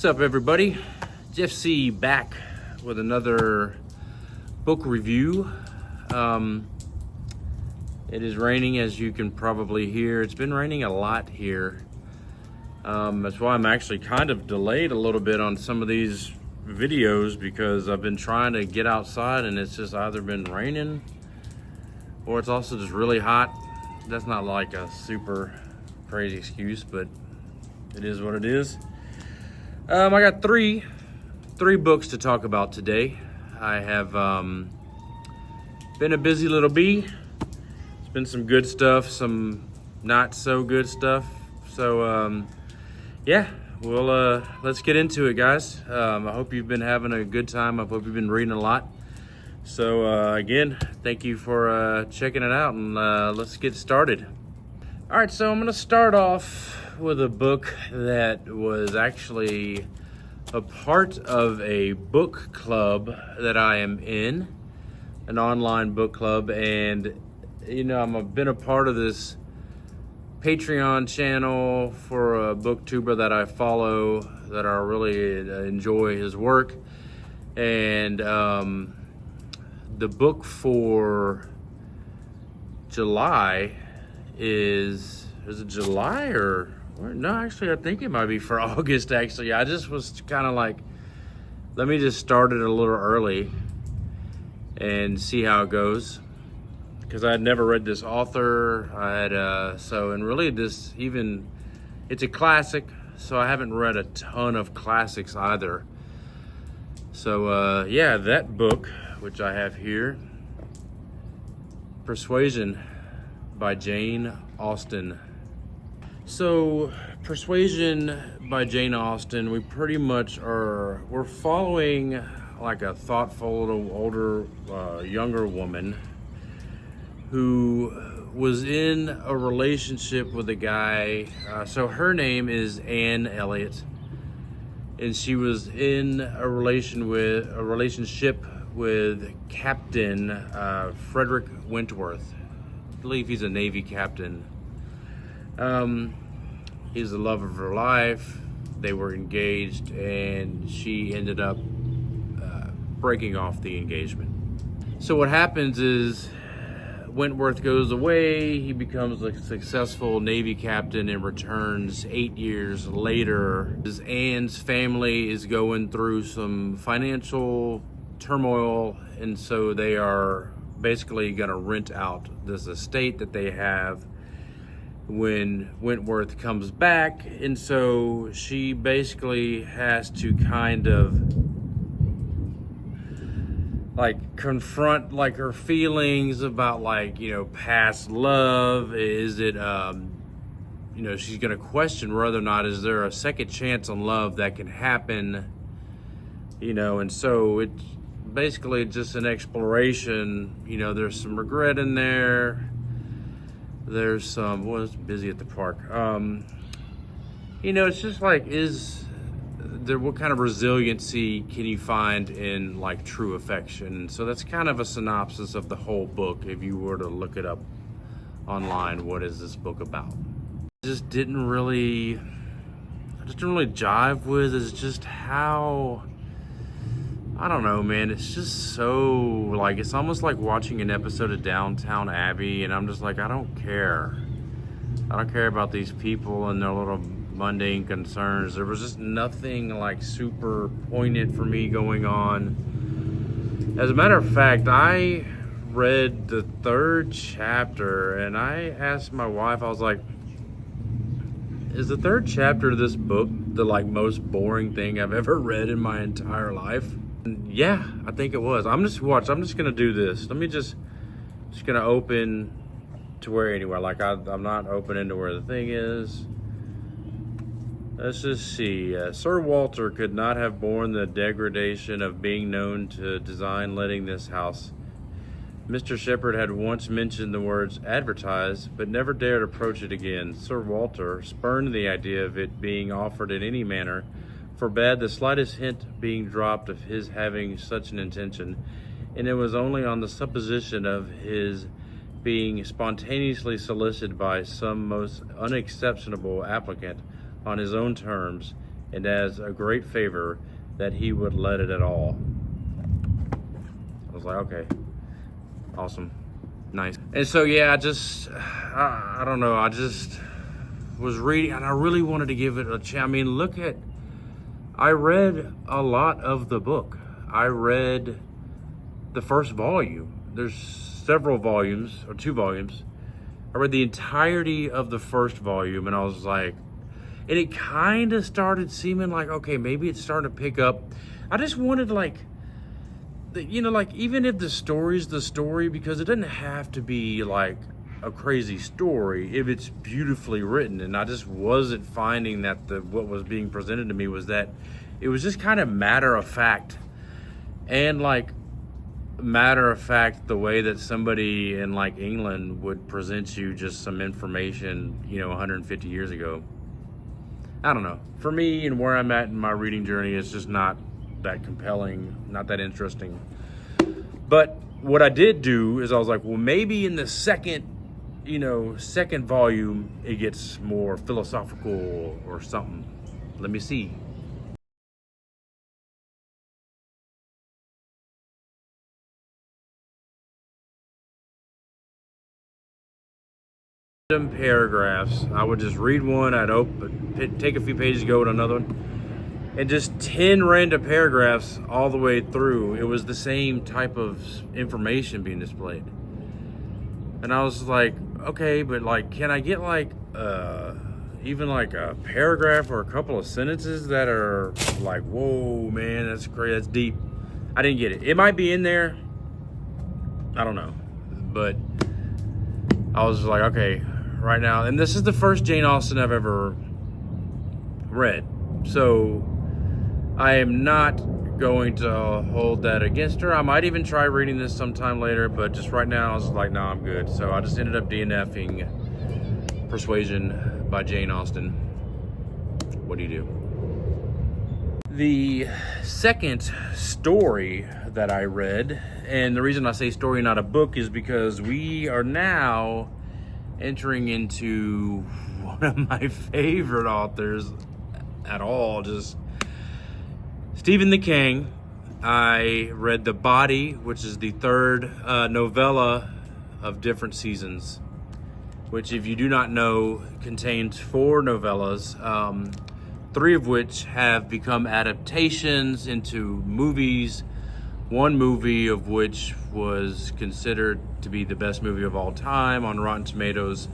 What's up, everybody? Jeff C back with another book review. It is raining, as you can probably hear. It's been raining a lot here. That's why I'm actually kind of delayed a little bit on some of these videos, because I've been trying to get outside and it's just either been raining or it's also just really hot. That's not like a super crazy excuse, but it is what it is. I got three books to talk about today. I have been a busy little bee. It's been some good stuff, some not so good stuff. So yeah, well, let's get into it, guys. I hope you've been having a good time. I hope you've been reading a lot. So again, thank you for checking it out, and let's get started. All right, so I'm gonna start off with a book that was actually a part of a book club that I am in, an online book club. And you know, I've been a part of this Patreon channel for a booktuber that I follow, that I really enjoy his work. And the book for July is it July or no, actually I think it might be for August. Actually, I just was kind of like, let me just start it a little early and see how it goes, because I had never read this author. I had and really this, even, it's a classic, so I haven't read a ton of classics either. So yeah, that book, which I have here, Persuasion by Jane Austen. So Persuasion by Jane Austen, we pretty much we're following like a thoughtful, older, younger woman who was in a relationship with a guy. So her name is Anne Elliot, and she was in a relationship with Captain Frederick Wentworth. I believe he's a Navy captain. He's the love of her life. They were engaged, and she ended up breaking off the engagement. So what happens is Wentworth goes away. He becomes a successful Navy captain and returns 8 years later. Anne's family is going through some financial turmoil, and so they are basically going to rent out this estate that they have when Wentworth comes back. And so she basically has to kind of like confront like her feelings about, like, you know, past love. Is it you know, she's going to question whether or not is there a second chance on love that can happen, you know. And so it's basically just an exploration. You know, there's some regret in there. There's some, well, it's busy at the park. You know, it's just like, what kind of resiliency can you find in like true affection? So that's kind of a synopsis of the whole book. If you were to look it up online, what is this book about? I just didn't really jive with. It's just how, I don't know, man. It's just so, like, it's almost like watching an episode of Downton Abbey, and I'm just like, I don't care. I don't care about these people and their little mundane concerns. There was just nothing like super poignant for me going on. As a matter of fact, I read the 3rd chapter, and I asked my wife, I was like, is the 3rd chapter of this book the like most boring thing I've ever read in my entire life? Yeah, I think it was. I'm just gonna do this. Let me just gonna open to where, anywhere. Like I'm not opening to where the thing is. Let's just see. Sir Walter could not have borne the degradation of being known to design letting this house. Mr. Shepherd had once mentioned the words advertise, but never dared approach it again. Sir Walter spurned the idea of it being offered in any manner, forbade the slightest hint being dropped of his having such an intention, and it was only on the supposition of his being spontaneously solicited by some most unexceptionable applicant on his own terms, and as a great favor that he would let it at all. I was like, okay, awesome, nice. And so yeah, I don't know, I just was reading, and I really wanted to give it a chance. I mean, I read a lot of the book. I read the first volume. There's several volumes, or 2 volumes. I read the entirety of the first volume, and I was like, and it kind of started seeming like, okay, maybe it's starting to pick up. I just wanted, like, even if the story's the story, because it doesn't have to be like a crazy story if it's beautifully written. And I just wasn't finding that what was being presented to me was that it was just kind of matter of fact, and like matter of fact the way that somebody in like England would present you just some information 150 years ago. I don't know, for me and where I'm at in my reading journey, it's just not that compelling, not that interesting. But what I did do is I was like, well, maybe in the second volume it gets more philosophical or something. Let me see. Paragraphs. I would just read one, I'd take a few pages, go to another one, and just 10 random paragraphs all the way through. It was the same type of information being displayed. And I was like, okay, but like, can I get like even like a paragraph or a couple of sentences that are like, whoa, man, that's crazy, that's deep. I didn't get it. It might be in there, I don't know, but I was like, okay, right now, and this is the first Jane Austen I've ever read, so I am not going to hold that against her. I might even try reading this sometime later, but just right now I was like, no, I'm good. So I just ended up DNFing Persuasion by Jane Austen. What do you do? The second story that I read, and the reason I say story, not a book, is because we are now entering into one of my favorite authors at all, just Stephen the King. I read The Body, which is the third novella of Different Seasons, which, if you do not know, contains 4 novellas, 3 of which have become adaptations into movies. One movie of which was considered to be the best movie of all time on Rotten Tomatoes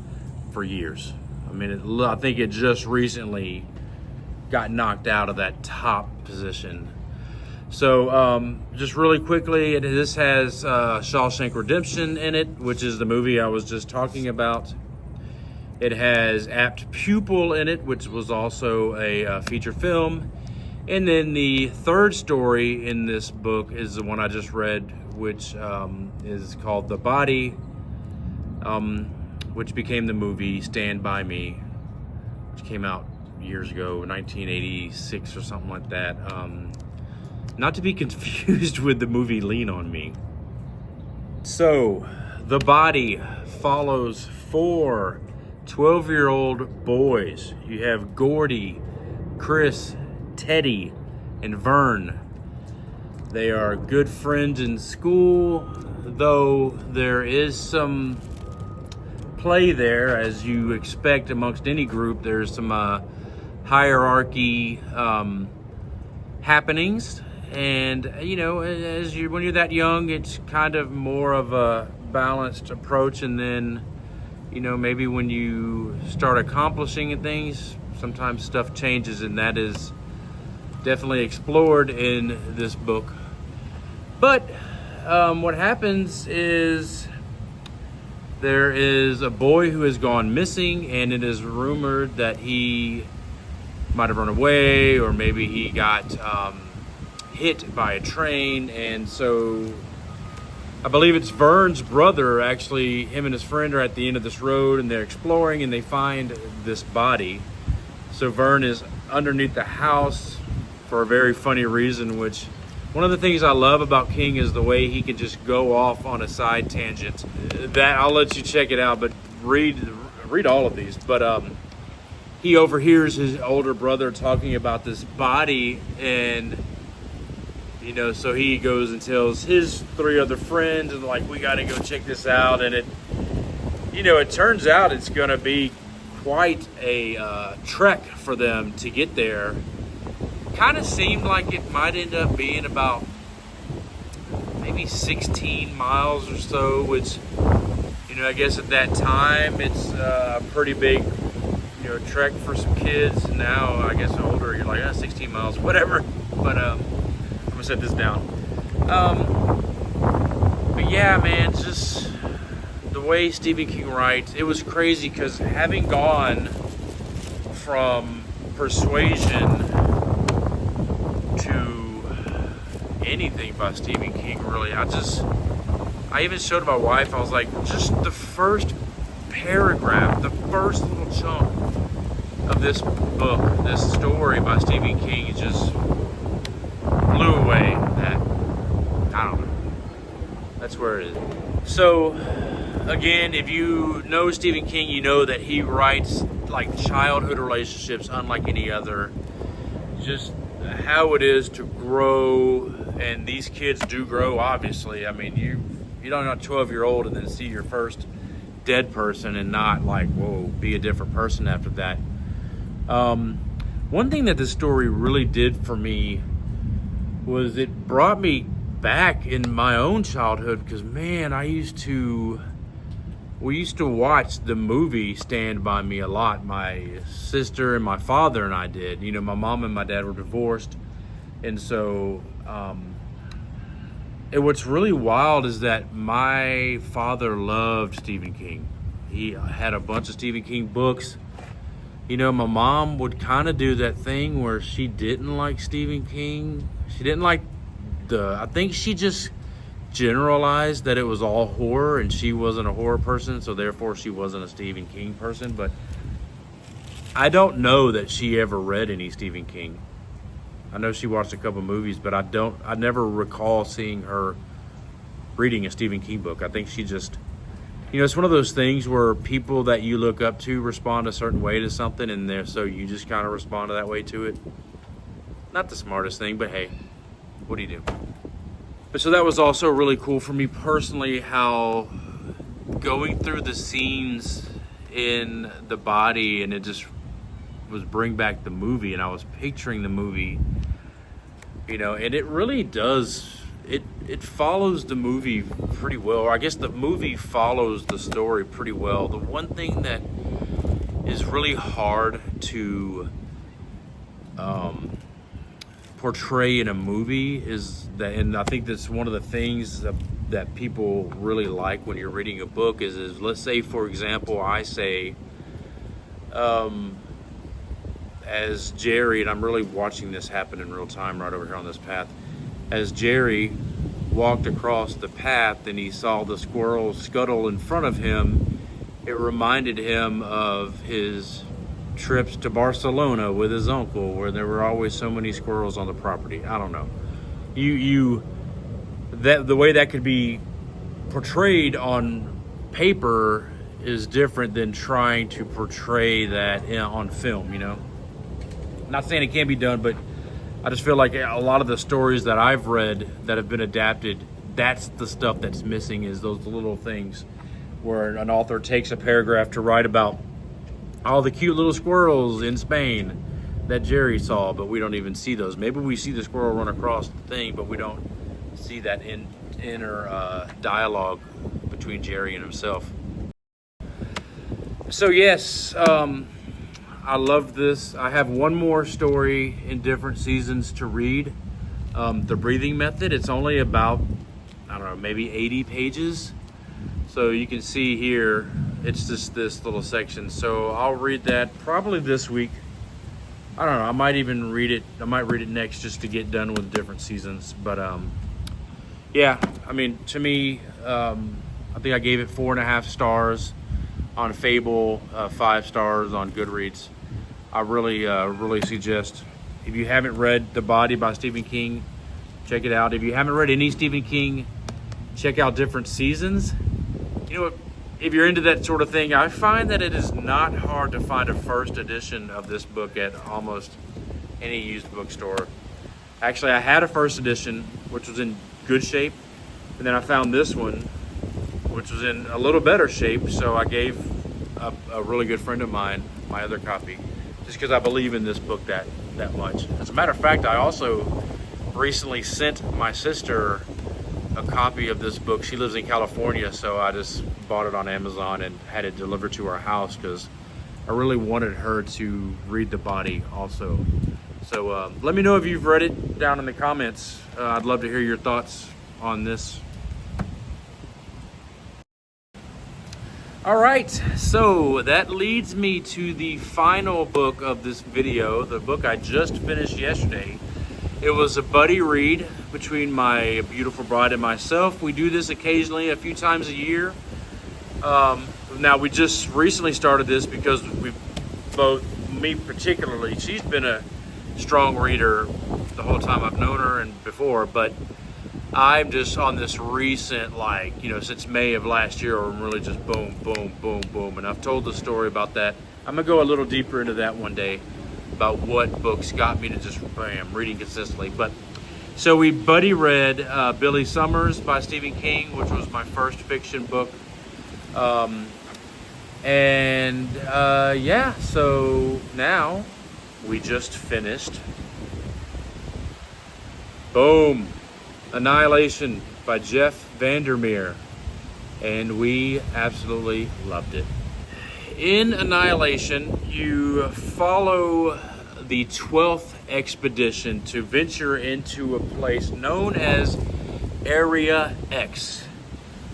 for years. I mean, I think it just recently got knocked out of that top position. So just really quickly, this has Shawshank Redemption in it, which is the movie I was just talking about. It has Apt Pupil in it, which was also a feature film. And then the third story in this book is the one I just read, which is called The Body, which became the movie Stand By Me, which came out years ago, 1986 or something like that. Not to be confused with the movie Lean On Me. So, The Body follows 4 12-year-old boys. You have Gordy, Chris, Teddy, and Vern. They are good friends in school, though there is some play there, as you expect amongst any group. There's some hierarchy happenings, and when you're that young, it's kind of more of a balanced approach. And then maybe when you start accomplishing things, sometimes stuff changes, and that is definitely explored in this book. But what happens is there is a boy who has gone missing, and it is rumored that he might have run away, or maybe he got hit by a train. And so I believe it's Vern's brother, actually. Him and his friend are at the end of this road, and they're exploring, and they find this body. So Vern is underneath the house for a very funny reason, which one of the things I love about King is the way he can just go off on a side tangent. That I'll let you check it out, but read all of these. But he overhears his older brother talking about this body, and so he goes and tells his 3 other friends, and like, we got to go check this out. And it turns out it's going to be quite a trek for them to get there. Kind of seemed like it might end up being about maybe 16 miles or so, which, I guess at that time it's a pretty big, trek for some kids. Now, I guess older, you're like, 16 miles, whatever. But I'm gonna set this down. But yeah, man, just the way Stephen King writes, it was crazy, because having gone from Persuasion to anything by Stephen King, really, I even showed my wife, I was like, just the first paragraph, the first little chunk of this book, this story by Stephen King, just blew away. That, I don't know. That's where it is. So, again, if you know Stephen King, you know that he writes like childhood relationships unlike any other. Just how it is to grow, and these kids do grow, obviously. I mean, you don't know a 12-year-old and then see your first dead person and not like, whoa, be a different person after that. One thing that this story really did for me was it brought me back in my own childhood, because man, we used to watch the movie Stand By Me a lot. My sister and my father and I did. My mom and my dad were divorced, and so what's really wild is that my father loved Stephen King. He had a bunch of Stephen King books. My mom would kind of do that thing where she didn't like Stephen King. She didn't like I think she just generalized that it was all horror, and she wasn't a horror person, so therefore she wasn't a Stephen King person. But I don't know that she ever read any Stephen King. I know she watched a couple movies, but I never recall seeing her reading a Stephen King book. I think she just, it's one of those things where people that you look up to respond a certain way to something, and so you just kind of respond to that way to it. Not the smartest thing, but hey, what do you do? But so that was also really cool for me personally, how going through the scenes in the body, and it just was bring back the movie, and I was picturing the movie, and it really does, it follows the movie pretty well. Or I guess the movie follows the story pretty well. The one thing that is really hard to portray in a movie is that, and I think that's one of the things that people really like when you're reading a book is let's say, for example, I say, as Jerry, and I'm really watching this happen in real time right over here on this path, as Jerry walked across the path and he saw the squirrel scuttle in front of him, it reminded him of his trips to Barcelona with his uncle, where there were always so many squirrels on the property. I don't know. That the way that could be portrayed on paper is different than trying to portray that on film, Not saying it can't be done, but I just feel like a lot of the stories that I've read that have been adapted, that's the stuff that's missing, is those little things where an author takes a paragraph to write about all the cute little squirrels in Spain that Jerry saw, but we don't even see those. Maybe we see the squirrel run across the thing, but we don't see that inner dialogue between Jerry and himself. So yes, I love this. I have one more story in different seasons to read. The Breathing Method. It's only about, I don't know, maybe 80 pages. So you can see here, it's just this little section. So I'll read that probably this week. I don't know, I might even read it. I might read it next just to get done with different seasons. But yeah, I mean, to me, I think I gave it 4.5 stars on Fable, 5 stars on Goodreads. I really suggest, if you haven't read The Body by Stephen King, check it out. If you haven't read any Stephen King, check out different seasons. You know what? if you're into that sort of thing, I find that it is not hard to find a first edition of this book at almost any used bookstore. Actually, I had a first edition, which was in good shape, and then I found this one, which was in a little better shape, so I gave a really good friend of mine my other copy, just because I believe in this book that much. As a matter of fact, I also recently sent my sister a copy of this book. She lives in California, so I just bought it on Amazon and had it delivered to our house because I really wanted her to read the body also. So let me know if you've read it down in the comments. I'd love to hear your thoughts on this. All right, so that leads me to the final book of this video, the book I just finished yesterday. It was a buddy read between my beautiful bride and myself. We do this occasionally, a few times a year. Now, we just recently started this because we both, me particularly, she's been a strong reader the whole time I've known her and before, but I'm just on this recent, like, since May of last year, I'm really just boom, boom, boom, boom. And I've told the story about that. I'm gonna go a little deeper into that one day about what books got me to just, bam, reading consistently. But so we buddy read Billy Summers by Stephen King, which was my first fiction book. Yeah, so now we just finished, boom, Annihilation by Jeff Vandermeer, and we absolutely loved it. In Annihilation, you follow the 12th expedition to venture into a place known as Area X.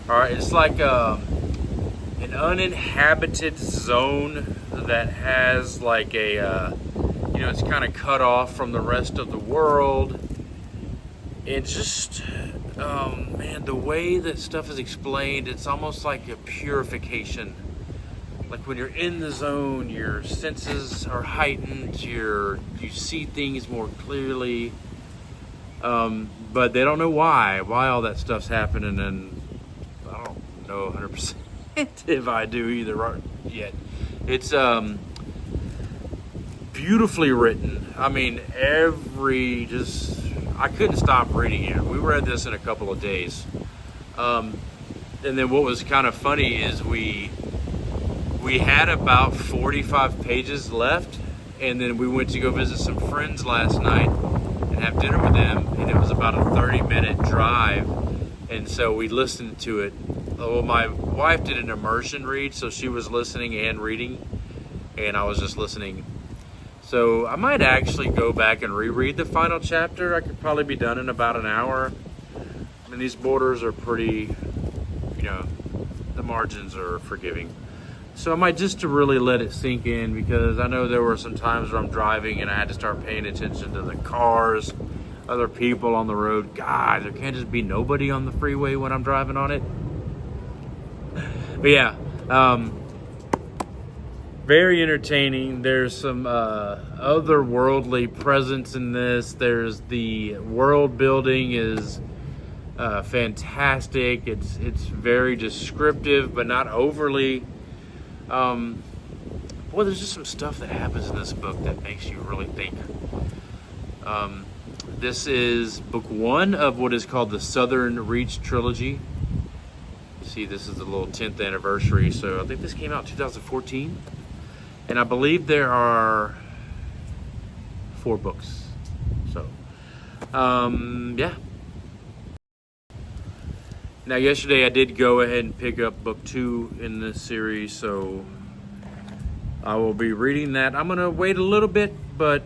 All right, it's like an uninhabited zone that has like a, it's kind of cut off from the rest of the world. And just, man, the way that stuff is explained, it's almost like a purification. Like when you're in the zone, your senses are heightened, you see things more clearly. But they don't know why all that stuff's happening, and I don't know 100% if I do either yet. It's beautifully written. I mean, I couldn't stop reading it. We read this in a couple of days. And then what was kind of funny is we had about 45 pages left, and then we went to go visit some friends last night and have dinner with them, and it was about a 30-minute drive, and so we listened to it. Well, my wife did an immersion read, so she was listening and reading, and I was just listening. So I might actually go back and reread the final chapter. I could probably be done in about an hour. I mean, these borders are pretty, the margins are forgiving. So I might just to really let it sink in, because I know there were some times where I'm driving and I had to start paying attention to the cars, other people on the road. God, there can't just be nobody on the freeway when I'm driving on it. But yeah, very entertaining. There's some otherworldly presence in this. There's the world building is fantastic. It's very descriptive, but not overly. Boy, there's just some stuff that happens in this book that makes you really think. This is book one of what is called the Southern Reach trilogy. See, this is the little 10th anniversary. So I think this came out in 2014. And I believe there are 4 books. So, yeah. Now, yesterday I did go ahead and pick up book 2 in this series, so I will be reading that. I'm going to wait a little bit, but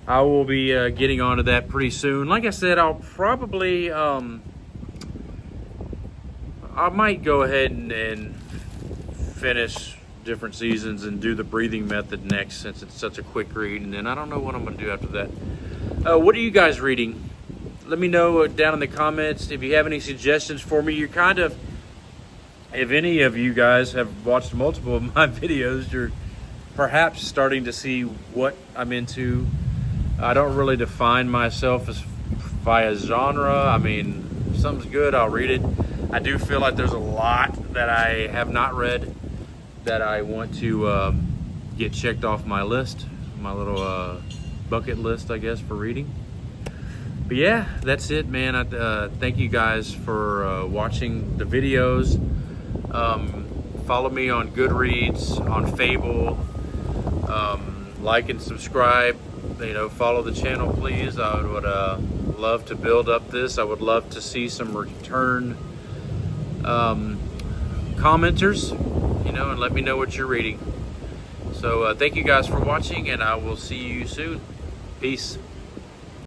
I will be getting onto that pretty soon. Like I said, I'll probably, I might go ahead and finish different seasons and do the breathing method next, since it's such a quick read, and then I don't know what I'm going to do after that. What are you guys reading? Let me know down in the comments if you have any suggestions for me. You're kind of, if any of you guys have watched multiple of my videos, you're perhaps starting to see what I'm into. I don't really define myself as via genre. I mean, if something's good, I'll read it. I do feel like there's a lot that I have not read that I want to get checked off my list, my little bucket list, I guess, for reading. But yeah, that's it, man. Thank you guys for watching the videos. Follow me on Goodreads, on Fable. Like and subscribe. You know, follow the channel, please. I would love to build up this. I would love to see some return commenters, you know, and let me know what you're reading. So thank you guys for watching, and I will see you soon. Peace.